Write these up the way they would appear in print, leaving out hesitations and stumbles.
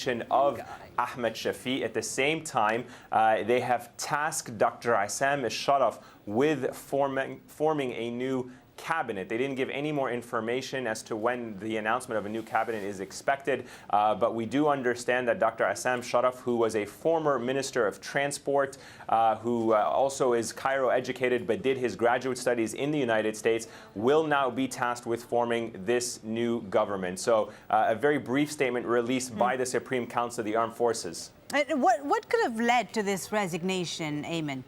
resignation of Ahmed Shafiq. At the same time, they have tasked Dr. Issam al-Sharaf with forming a new cabinet. They didn't give any more information as to when the announcement of a new cabinet is expected, but we do understand that Dr. Issam Sharaf, who was a former Minister of Transport, who also is Cairo educated but did his graduate studies in the United States, will now be tasked with forming this new government. So a very brief statement released by the Supreme Council of the Armed Forces. What could have led to this resignation, Ayman?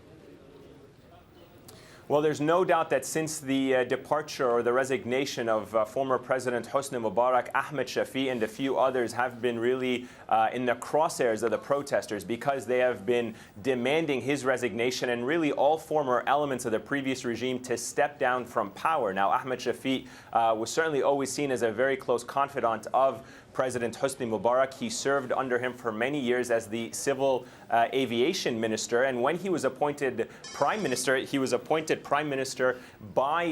Well, there's no doubt that since the departure or the resignation of former President Hosni Mubarak, Ahmed Shafiq and a few others have been really in the crosshairs of the protesters because they have been demanding his resignation and really all former elements of the previous regime to step down from power. Now, Ahmed Shafiq was certainly always seen as a very close confidant of President Hosni Mubarak. He served under him for many years as the civil aviation minister, and when he was appointed prime minister, he was appointed prime minister by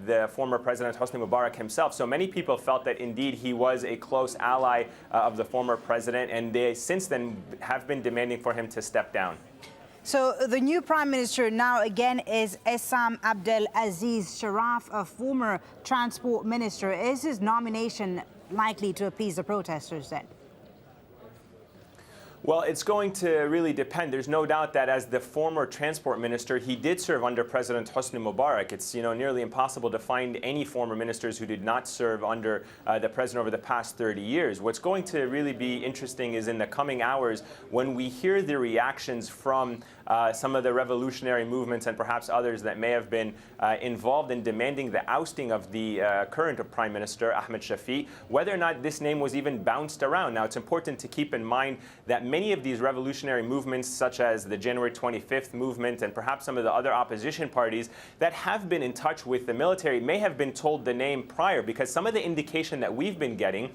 the former President Hosni Mubarak himself. So many people felt that indeed he was a close ally of the former president, and they since then have been demanding for him to step down. So the new prime minister now again is Issam Abdelaziz Sharaf, a former transport minister. Is his nomination likely to appease the protesters then? Well, it's going to really depend. There's no doubt that as the former transport minister, he did serve under President Hosni Mubarak. It's nearly impossible to find any former ministers who did not serve under the president over the past 30 years. What's going to really be interesting is in the coming hours when we hear the reactions from some of the revolutionary movements and perhaps others that may have been involved in demanding the ousting of the current Prime Minister, Ahmed Shafiq, whether or not this name was even bounced around. Now, it's important to keep in mind that many of these revolutionary movements, such as the January 25th movement and perhaps some of the other opposition parties that have been in touch with the military, may have been told the name prior, because some of the indication that we've been getting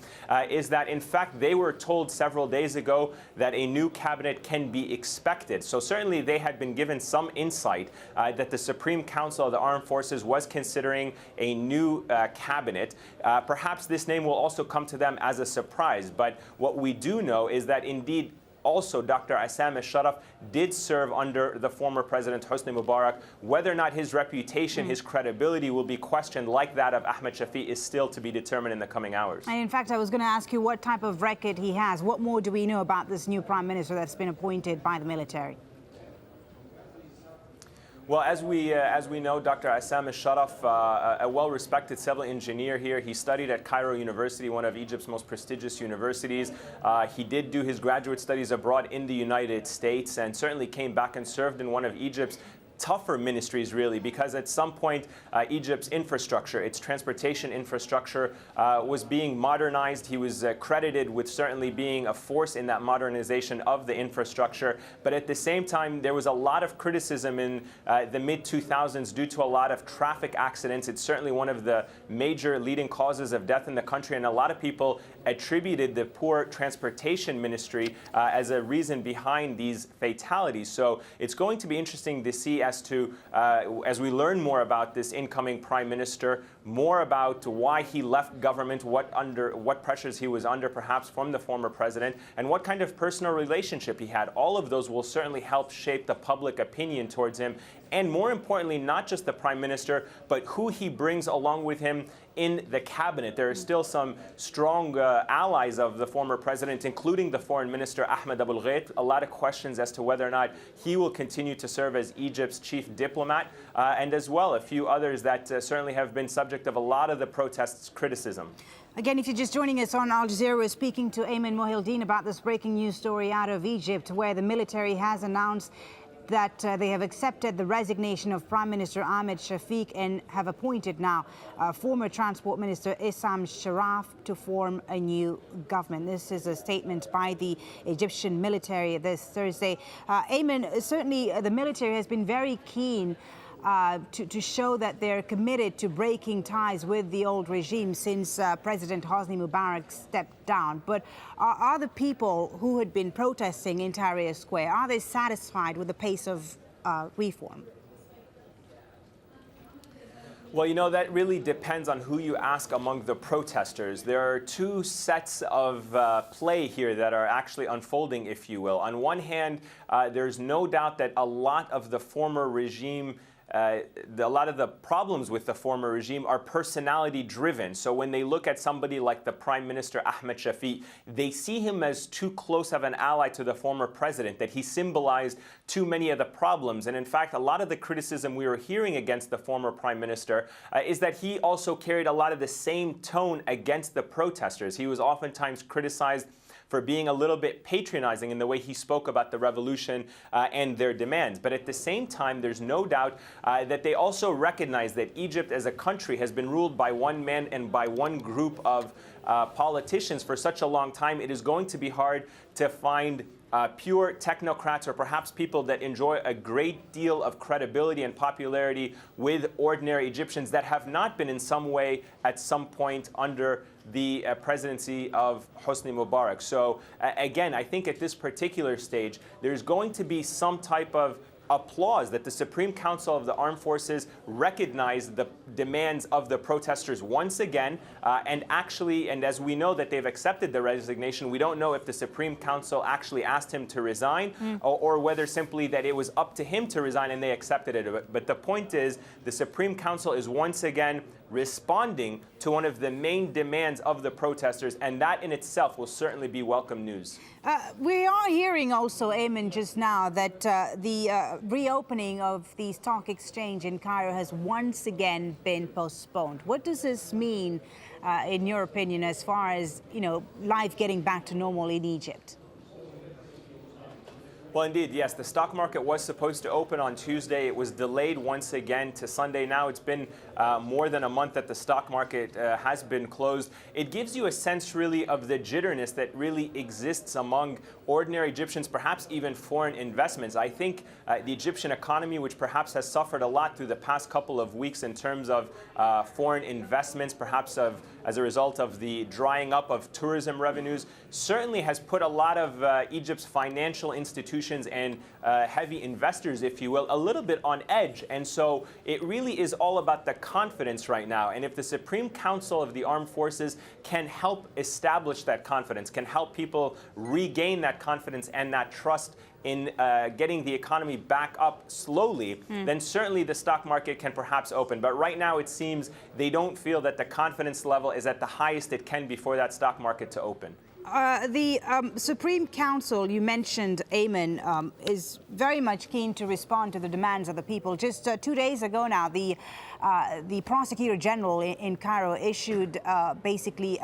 is that, in fact, they were told several days ago that a new cabinet can be expected. So certainly they had been given some insight that the Supreme Council of the Armed Forces was considering a new cabinet. Perhaps this name will also come to them as a surprise. But what we do know is that indeed also Dr. Issam al-Sharaf did serve under the former President Hosni Mubarak. Whether or not his reputation, his credibility will be questioned like that of Ahmed Shafiq is still to be determined in the coming hours. And in fact, I was going to ask you what type of record he has. What more do we know about this new prime minister that's been appointed by the military? Well, as we know, Dr. Issam al-Sharaf, a well-respected civil engineer here. He studied at Cairo University, one of Egypt's most prestigious universities. He did do his graduate studies abroad in the United States and certainly came back and served in one of Egypt's tougher ministries, really, because at some point Egypt's infrastructure, its transportation infrastructure was being modernized. He was credited with certainly being a force in that modernization of the infrastructure. But at the same time, there was a lot of criticism in the mid-2000s due to a lot of traffic accidents. It's certainly one of the major leading causes of death in the country, and a lot of people attributed the poor transportation ministry as a reason behind these fatalities. So it's going to be interesting to see as we learn more about this incoming prime minister, more about why he left government, what pressures he was under perhaps from the former president, and what kind of personal relationship he had. All of those will certainly help shape the public opinion towards him, and more importantly, not just the prime minister, but who he brings along with him in the cabinet. There are still some strong allies of the former president, including the foreign minister, Ahmed Abul Ghait. A lot of questions as to whether or not he will continue to serve as Egypt's chief diplomat, and as well a few others that certainly have been subject of a lot of the protests' criticism. Again, if you're just joining us on Al Jazeera, we're speaking to Ayman Mohildeen about this breaking news story out of Egypt, where the military has announced that they have accepted the resignation of Prime Minister Ahmed Shafiq and have appointed now former Transport Minister Issam Sharaf to form a new government. This is a statement by the Egyptian military this Thursday. Ayman, certainly the military has been very keen to show that they're committed to breaking ties with the old regime since President Hosni Mubarak stepped down. But are the people who had been protesting in Tahrir Square, are they satisfied with the pace of reform? Well, you know, that really depends on who you ask among the protesters. There are two sets of play here that are actually unfolding, if you will. On one hand, there's no doubt that a lot of the former regime a lot of the problems with the former regime are personality driven. So when they look at somebody like the Prime Minister Ahmed Shafiq, they see him as too close of an ally to the former president, that he symbolized too many of the problems. And in fact, a lot of the criticism we were hearing against the former Prime Minister is that he also carried a lot of the same tone against the protesters. He was oftentimes criticized for being a little bit patronizing in the way he spoke about the revolution and their demands. But at the same time, there's no doubt that they also recognize that Egypt as a country has been ruled by one man and by one group of politicians for such a long time. It is going to be hard to find pure technocrats or perhaps people that enjoy a great deal of credibility and popularity with ordinary Egyptians that have not been in some way at some point under the presidency of Hosni Mubarak. So again, I think at this particular stage, there's going to be some type of applause that the Supreme Council of the Armed Forces recognized the demands of the protesters once again, and as we know that they've accepted the resignation, we don't know if the Supreme Council actually asked him to resign or whether simply that it was up to him to resign and they accepted it. But the point is, the Supreme Council is once again responding to one of the main demands of the protesters, and that in itself will certainly be welcome news. We are hearing also, Ayman, just now that the reopening of the stock exchange in Cairo has once again been postponed. What does this mean, in your opinion, as far as, life getting back to normal in Egypt? Well, indeed, yes. The stock market was supposed to open on Tuesday. It was delayed once again to Sunday. Now it's been more than a month that the stock market has been closed. It gives you a sense, really, of the jitteriness that really exists among ordinary Egyptians, perhaps even foreign investments. I think the Egyptian economy, which perhaps has suffered a lot through the past couple of weeks in terms of foreign investments, perhaps as a result of the drying up of tourism revenues, certainly has put a lot of Egypt's financial institutions and heavy investors, if you will, a little bit on edge. And so it really is all about the confidence right now. And if the Supreme Council of the Armed Forces can help establish that confidence, can help people regain that confidence and that trust in getting the economy back up slowly, then certainly the stock market can perhaps open. But right now it seems they don't feel that the confidence level is at the highest it can be for that stock market to open. The Supreme Council, you mentioned, Ayman, is very much keen to respond to the demands of the people. Just 2 days ago now, the Prosecutor General in Cairo issued basically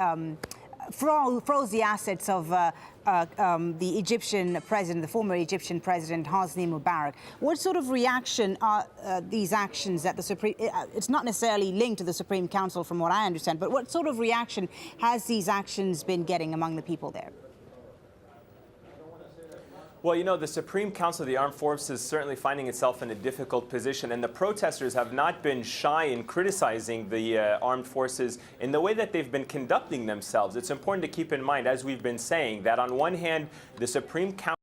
froze the assets of the Egyptian president, the former Egyptian president, Hosni Mubarak. What sort of reaction are these actions that the Supreme... it's not necessarily linked to the Supreme Council from what I understand, but what sort of reaction has these actions been getting among the people there? Well, you know, the Supreme Council of the Armed Forces is certainly finding itself in a difficult position, and the protesters have not been shy in criticizing the armed forces in the way that they've been conducting themselves. It's important to keep in mind, as we've been saying, that on one hand, the Supreme Council